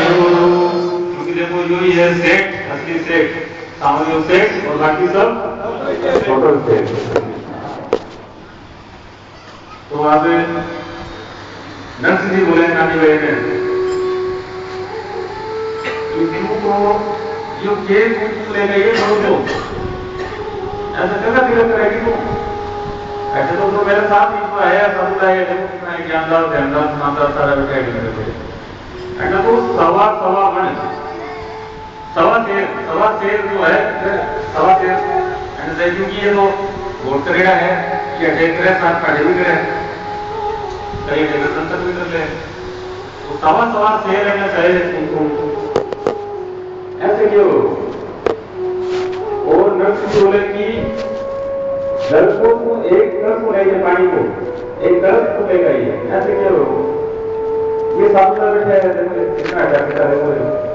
क्योंकि देखो जो ये सेट असली सेट सामने सेट और बाकी सब टोटल सेट। तो आप नर्स जी बोले नानी भाई ने को जो केस ले गई है तो ऐसा जगह दिक्कत करेगी वो ऐसे तो मेरे साथ ही तो है समुदाय कितना ज्ञानदार ध्यानदार सुनादार सारा बैठा ऐसा तो सवा मन सवा शेर जो है सवा शेर क्योंकि ये तो वोट करेगा है कि अटैक करे साथ खड़े भी करे कहीं संसद भी कर ले तो सवा शेर है कहे ऐसे क्यों। और नर्स बोले कि जल को एक तरफ को ले पानी को एक तरफ को ले गई ऐसे क्यों। ये साथ बैठे हैं कितना अच्छा है।